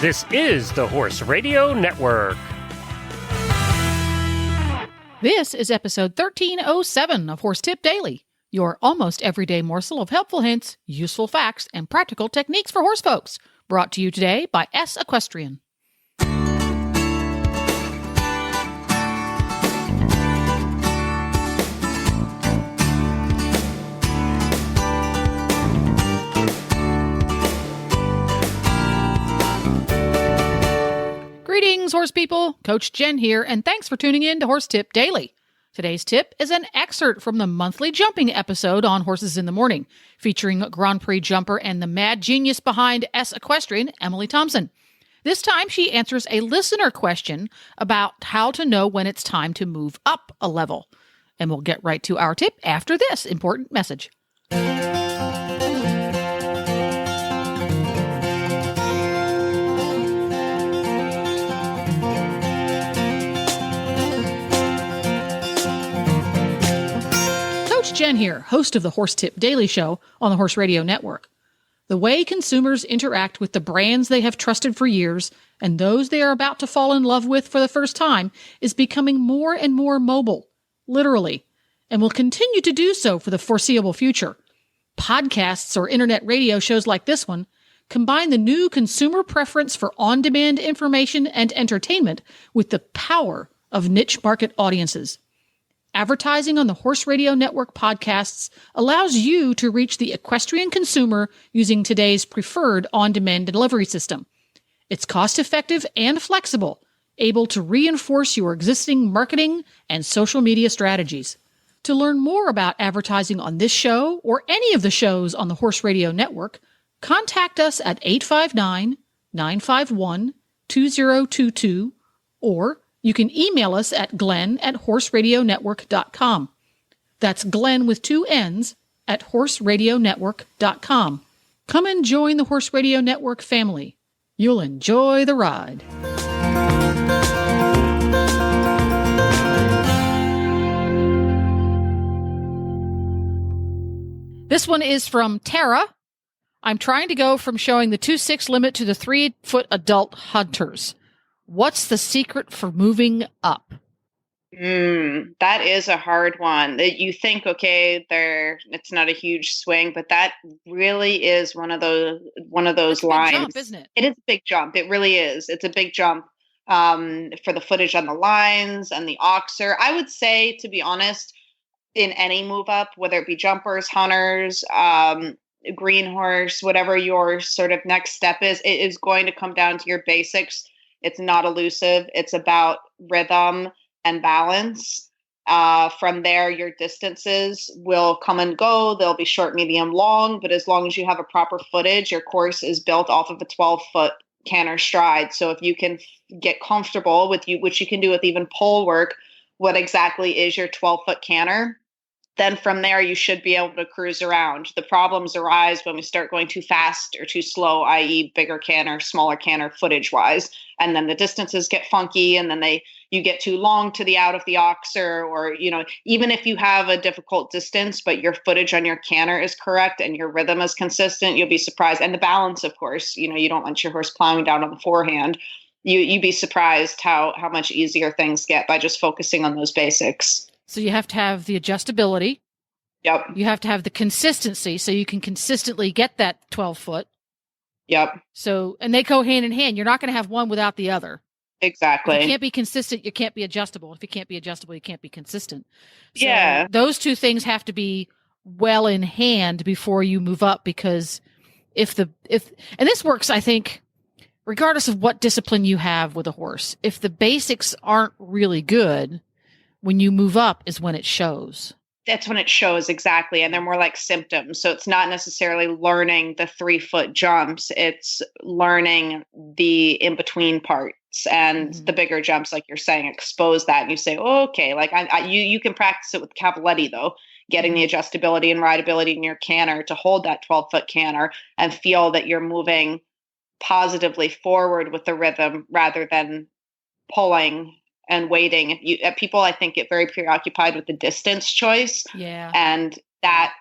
This is the Horse Radio Network. This is episode 1307 of Horse Tip Daily, your almost everyday morsel of helpful hints, useful facts, and practical techniques for horse folks. Brought to you today by Equestrian. Greetings, horse people. Coach Jen here, and thanks for tuning in to Horse Tip Daily. Today's tip is an excerpt from the monthly jumping episode on Horses in the Morning, featuring Grand Prix jumper and the mad genius behind Equestrian, Emily Thompson. This time, she answers a listener question about how to know when it's time to move up a level. And we'll get right to our tip after this important message. Jen here, host of the Horse Tip Daily Show on the Horse Radio Network. The way consumers interact with the brands they have trusted for years and those they are about to fall in love with for the first time is becoming more and more mobile, literally, and will continue to do so for the foreseeable future. Podcasts or internet radio shows like this one combine the new consumer preference for on-demand information and entertainment with the power of niche market audiences. Advertising on the Horse Radio Network podcasts allows you to reach the equestrian consumer using today's preferred on-demand delivery system. It's cost-effective and flexible, able to reinforce your existing marketing and social media strategies. To learn more about advertising on this show or any of the shows on the Horse Radio Network, contact us at 859-951-2022 or you can email us at glenn@horseradionetwork.com. That's Glenn with 2 N's at horseradionetwork.com. Come and join the Horse Radio Network family. You'll enjoy the ride. This one is from Tara. I'm trying to go from showing the 2.6 limit to the 3-foot adult hunters. What's the secret for moving up? That is a hard one. That you think, okay, it's not a huge swing, but that really is one of those It's a lines. big jump, isn't it? It is a big jump. It really is. It's a big jump for the footage on the lines and the oxer. I would say, to be honest, in any move up, whether it be jumpers, hunters, green horse, whatever your sort of next step is, it is going to come down to your basics. It's not elusive. It's about rhythm and balance. From there, your distances will come and go. They'll be short, medium, long. But as long as you have a proper footage, your course is built off of a 12-foot canter stride. So if you can get comfortable with which you can do with even pole work, what exactly is your 12-foot canter, then from there, you should be able to cruise around. The problems arise when we start going too fast or too slow, i.e. bigger canter, smaller canter footage-wise. And then the distances get funky, and then you get too long to the out of the oxer, or, even if you have a difficult distance, but your footage on your canter is correct and your rhythm is consistent, you'll be surprised. And the balance, of course, you don't want your horse plowing down on the forehand. You'd be surprised how much easier things get by just focusing on those basics. So you have to have the adjustability. Yep. You have to have the consistency so you can consistently get that 12 foot. Yep. So, and they go hand in hand. You're not going to have one without the other. Exactly. If you can't be consistent, you can't be adjustable. If you can't be adjustable, you can't be consistent. So yeah. Those two things have to be well in hand before you move up, because and this works, I think, regardless of what discipline you have with a horse. If the basics aren't really good, when you move up is when it shows. That's when it shows, exactly. And they're more like symptoms. So it's not necessarily learning the 3-foot jumps. It's learning the in-between parts and the bigger jumps, like you're saying, expose that. And you say, oh, okay, like you can practice it with cavaletti, though, getting the adjustability and rideability in your canter to hold that 12-foot canter and feel that you're moving positively forward with the rhythm rather than pulling and waiting. People, I think, get very preoccupied with the distance choice. Yeah. And that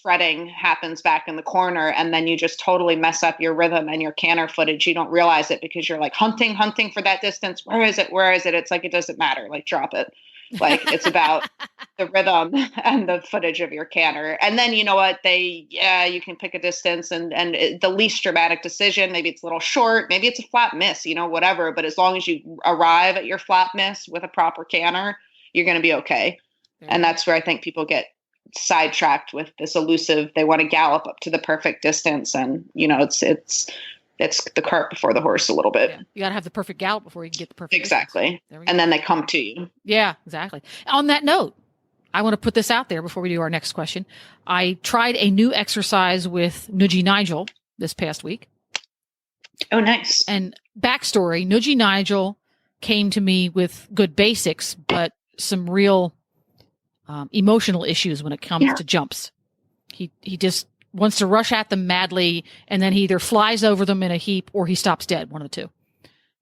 fretting happens back in the corner, and then you just totally mess up your rhythm and your canter footage. You don't realize it because you're like hunting for that distance. Where is it? Where is it? It's like, it doesn't matter. Like, drop it. Like, it's about the rhythm and the footage of your canter. And then, you know what, you can pick a distance and the least dramatic decision. Maybe it's a little short, maybe it's a flat miss, whatever. But as long as you arrive at your flat miss with a proper canter, you're going to be okay. And that's where I think people get sidetracked with this elusive. They want to gallop up to the perfect distance, and it's the cart before the horse a little bit. Yeah. You got to have the perfect gallop before you can get the perfect exactly. And then they come to you. Yeah, exactly. On that note, I want to put this out there before we do our next question. I tried a new exercise with Nudgy Nigel this past week. Oh, nice. And backstory: Nudgy Nigel came to me with good basics, but some real emotional issues when it comes to jumps. He just wants to rush at them madly, and then he either flies over them in a heap or he stops dead. One of the two.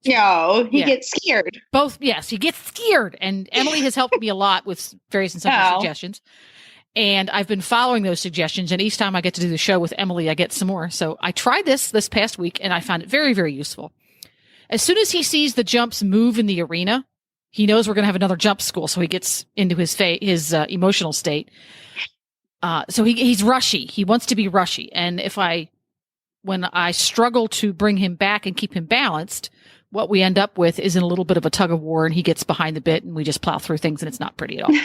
No, he gets scared. Both, yes, he gets scared. And Emily has helped me a lot with various and sundry suggestions. And I've been following those suggestions. And each time I get to do the show with Emily, I get some more. So I tried this past week, and I found it very, very useful. As soon as he sees the jumps move in the arena, he knows we're going to have another jump school. So he gets into his emotional state. So he's rushy. He wants to be rushy. And when I struggle to bring him back and keep him balanced, what we end up with is in a little bit of a tug of war, and he gets behind the bit and we just plow through things, and it's not pretty at all.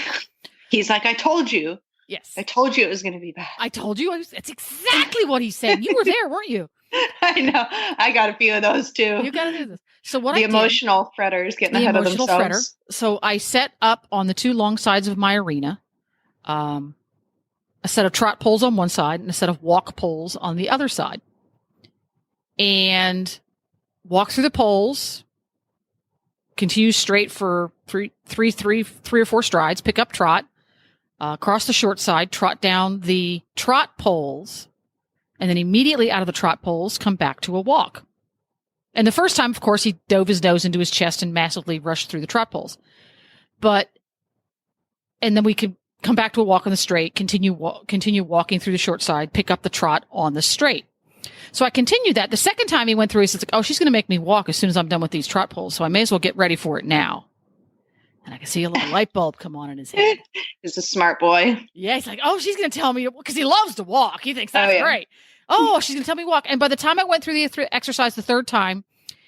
He's like, I told you. Yes. I told you it was going to be bad. I told you. That's exactly what he's saying. You were there, weren't you? I know. I got a few of those too. You got to do this. So what the emotional fretters getting ahead of themselves. So I set up on the two long sides of my arena, a set of trot poles on one side and a set of walk poles on the other side, and walk through the poles, continue straight for three or four strides, pick up trot, cross the short side, trot down the trot poles, and then immediately out of the trot poles, come back to a walk. And the first time, of course, he dove his nose into his chest and massively rushed through the trot poles. And then we could come back to a walk on the straight, continue walking through the short side, pick up the trot on the straight. So I continued that. The second time he went through, he says, oh, she's going to make me walk as soon as I'm done with these trot poles, so I may as well get ready for it now. And I can see a little light bulb come on in his head. He's a smart boy. Yeah, he's like, oh, she's going to tell me, because he loves to walk. He thinks that's great. Oh, she's going to tell me to walk. And by the time I went through the exercise the third time,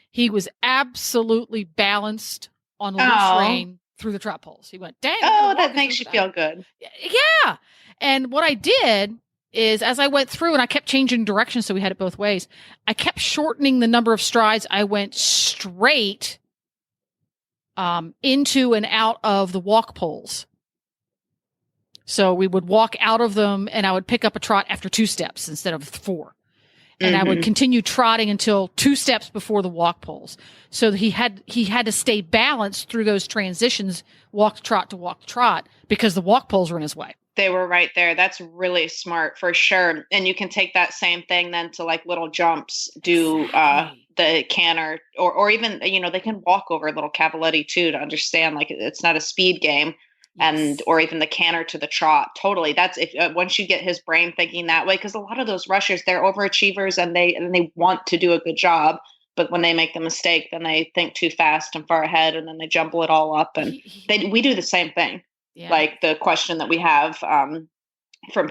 he was absolutely balanced on a loose rein through the trot poles. He went, dang. Oh, that makes you feel good. Yeah. And what I did is, as I went through, and I kept changing direction, so we had it both ways, I kept shortening the number of strides. I went straight into and out of the walk poles. So we would walk out of them, and I would pick up a trot after 2 steps instead of 4. And I would continue trotting until 2 steps before the walk poles. So he had to stay balanced through those transitions, walk trot to walk trot, because the walk poles were in his way. They were right there. That's really smart for sure. And you can take that same thing then to like little jumps, do the canter, or even, they can walk over a little cavaletti too, to understand like it's not a speed game. And, or even the canter to the trot. Totally. That's if once you get his brain thinking that way, because a lot of those rushers, they're overachievers and they want to do a good job. But when they make the mistake, then they think too fast and far ahead, and then they jumble it all up. And we do the same thing. Yeah. Like the question that we have from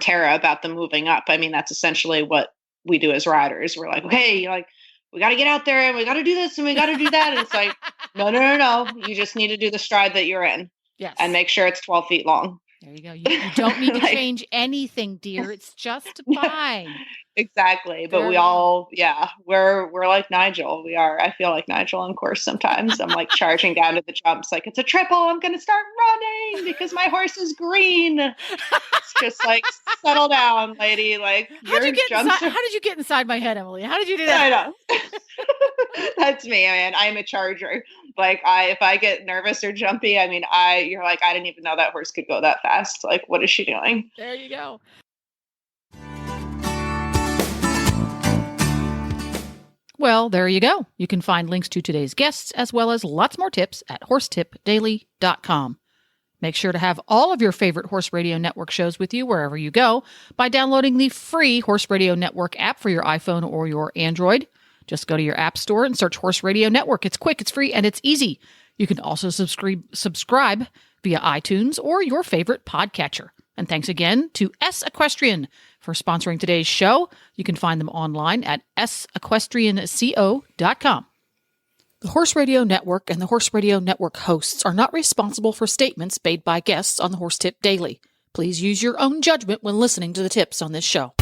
Tara about the moving up. I mean, that's essentially what we do as riders. We're like, okay, we got to get out there and we got to do this and we got to do that. And it's like, no. You just need to do the stride that you're in. Yes. And make sure it's 12 feet long. There you go. You don't need to change anything, dear. It's just fine. Exactly. But we all, we're like Nigel. We are. I feel like Nigel on course sometimes. I'm like charging down to the jumps like it's a triple. I'm going to start running because my horse is green. It's just like, settle down, lady. Like, how did you get inside my head, Emily? How did you do that? I know. That's me, man. I'm a charger. Like if I get nervous or jumpy, you're like, I didn't even know that horse could go that fast. Like, what is she doing? There you go. Well, there you go. You can find links to today's guests as well as lots more tips at horsetipdaily.com. Make sure to have all of your favorite Horse Radio Network shows with you wherever you go by downloading the free Horse Radio Network app for your iPhone or your Android. Just go to your app store and search Horse Radio Network. It's quick, it's free, and it's easy. You can also subscribe via iTunes or your favorite podcatcher. And thanks again to Equestrian for sponsoring today's show. You can find them online at sequestrianco.com. The Horse Radio Network and the Horse Radio Network hosts are not responsible for statements made by guests on the Horse Tip Daily. Please use your own judgment when listening to the tips on this show.